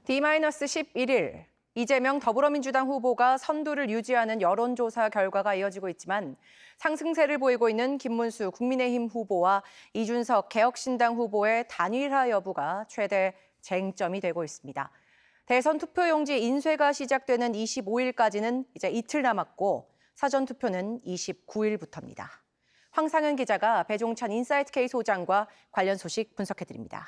D-11일 이재명 더불어민주당 후보가 선두를 유지하는 여론조사 결과가 이어지고 있지만 상승세를 보이고 있는 김문수 국민의힘 후보와 이준석 개혁신당 후보의 단일화 여부가 최대 쟁점이 되고 있습니다. 대선 투표용지 인쇄가 시작되는 25일까지는 이제 이틀 남았고 사전투표는 29일부터입니다. 황상현 기자가 배종찬 인사이트K 소장과 관련 소식 분석해드립니다.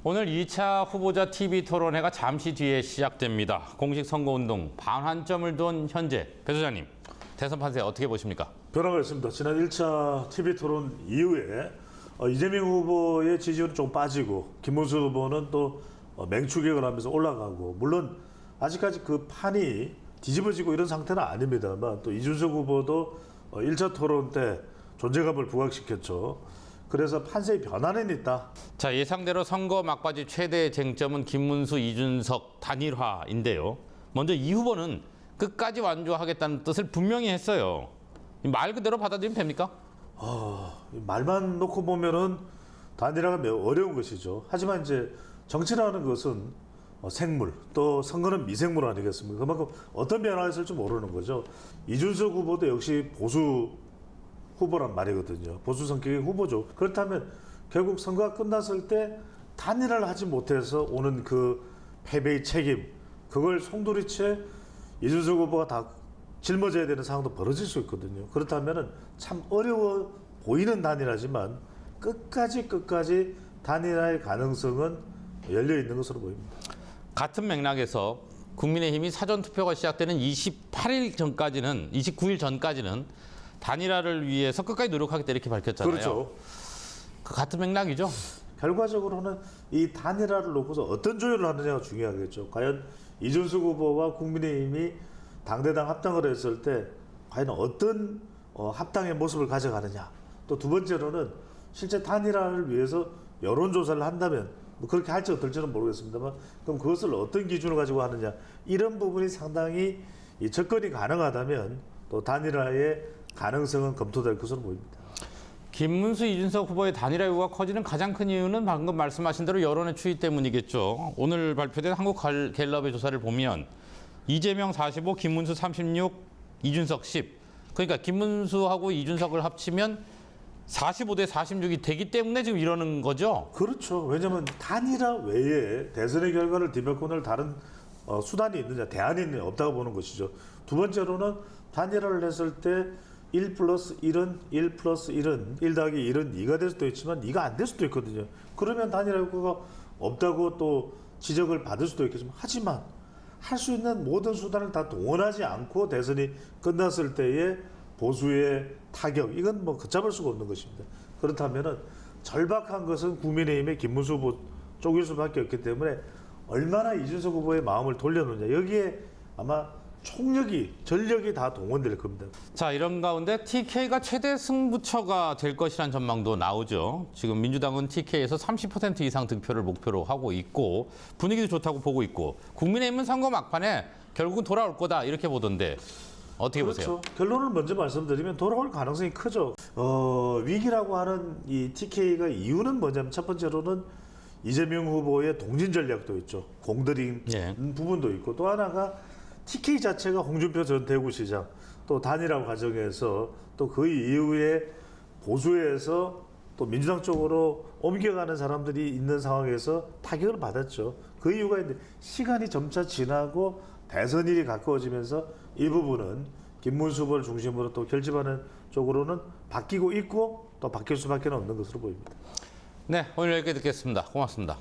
오늘 2차 후보자 TV 토론회가 잠시 뒤에 시작됩니다. 공식 선거운동 반환점을 둔 현재 배 소장님, 대선 판세 어떻게 보십니까? 변화가 있습니다. 지난 1차 TV 토론 이후에 이재명 후보의 지지율은 좀 빠지고 김문수 후보는 또 맹추격을 하면서 올라가고, 물론 아직까지 그 판이 뒤집어지고 이런 상태는 아닙니다만 또 이준석 후보도 1차 토론 때 존재감을 부각시켰죠. 그래서 판세의 변화는 있다. 자, 예상대로 선거 막바지 최대 쟁점은 김문수, 이준석 단일화인데요. 먼저 이 후보는 끝까지 완주하겠다는 뜻을 분명히 했어요. 말 그대로 받아들이면 됩니까? 말만 놓고 보면은 단일화가 매우 어려운 것이죠. 하지만 이제 정치라는 것은 생물, 또 선거는 미생물 아니겠습니까? 그만큼 어떤 변화가 있을지 모르는 거죠. 이준석 후보도 역시 보수 후보란 말이거든요. 보수 성격의 후보죠. 그렇다면 결국 선거가 끝났을 때 단일화를 하지 못해서 오는 그 패배의 책임, 그걸 송두리째 이준석 후보가 다 짊어져야 되는 상황도 벌어질 수 있거든요. 그렇다면 참 어려워 보이는 단일화지만 끝까지 단일화의 가능성은 열려 있는 것으로 보입니다. 같은 맥락에서 국민의힘이 사전투표가 시작되는 29일 전까지는 단일화를 위해서 끝까지 노력하겠다 이렇게 밝혔잖아요. 그렇죠. 그 같은 맥락이죠. 결과적으로는 이 단일화를 놓고서 어떤 조율을 하느냐가 중요하겠죠. 과연 이준석 후보와 국민의힘이 당대당 합당을 했을 때 과연 어떤 합당의 모습을 가져가느냐. 또 두 번째로는 실제 단일화를 위해서 여론조사를 한다면 뭐 그렇게 할지 어떨지는 모르겠습니다만, 그럼 그것을 어떤 기준을 가지고 하느냐, 이런 부분이 상당히 이 접근이 가능하다면 또 단일화의 가능성은 검토될 것으로 보입니다. 김문수, 이준석 후보의 단일화 요구가 커지는 가장 큰 이유는 방금 말씀하신 대로 여론의 추이 때문이겠죠. 오늘 발표된 한국갤럽의 조사를 보면 이재명 45, 김문수 36, 이준석 10. 그러니까 김문수하고 이준석을 합치면 45대 46이 되기 때문에 지금 이러는 거죠? 그렇죠. 왜냐하면 단일화 외에 대선의 결과를 뒤바꾸는 다른 수단이 있느냐, 대안이 있느냐, 없다고 보는 것이죠. 두 번째로는 단일화를 했을 때 1 플러스 1은 1 플러스 1은 1 더하기 1은 2가 될 수도 있지만 2가 안 될 수도 있거든요. 그러면 단일화 효과가 없다고 또 지적을 받을 수도 있겠지만, 하지만 할 수 있는 모든 수단을 다 동원하지 않고 대선이 끝났을 때의 보수의 타격, 이건 뭐 걷잡을 수가 없는 것입니다. 그렇다면은 절박한 것은 국민의힘의 김문수 후보 쪽일 수밖에 없기 때문에 얼마나 이준석 후보의 마음을 돌려놓느냐, 여기에 아마 전력이 다 동원될 겁니다. 자, 이런 가운데 TK가 최대 승부처가 될 것이라는 전망도 나오죠. 지금 민주당은 TK에서 30% 이상 득표를 목표로 하고 있고 분위기도 좋다고 보고 있고, 국민의힘은 선거 막판에 결국은 돌아올 거다 이렇게 보던데 어떻게 보세요? 결론을 먼저 말씀드리면 돌아올 가능성이 크죠. 위기라고 하는 이 TK가 이유는 뭐냐면, 첫 번째로는 이재명 후보의 동진 전략도 있죠. 공들인 부분도 있고, 또 하나가 TK 자체가 홍준표 전 대구시장 또 단일화 과정에서 또 그 이후에 보수에서 또 민주당 쪽으로 옮겨가는 사람들이 있는 상황에서 타격을 받았죠. 그 이유가 있는데, 시간이 점차 지나고 대선일이 가까워지면서 이 부분은 김문수 후보를 중심으로 또 결집하는 쪽으로는 바뀌고 있고 또 바뀔 수밖에 없는 것으로 보입니다. 네, 오늘 여기까지 듣겠습니다. 고맙습니다.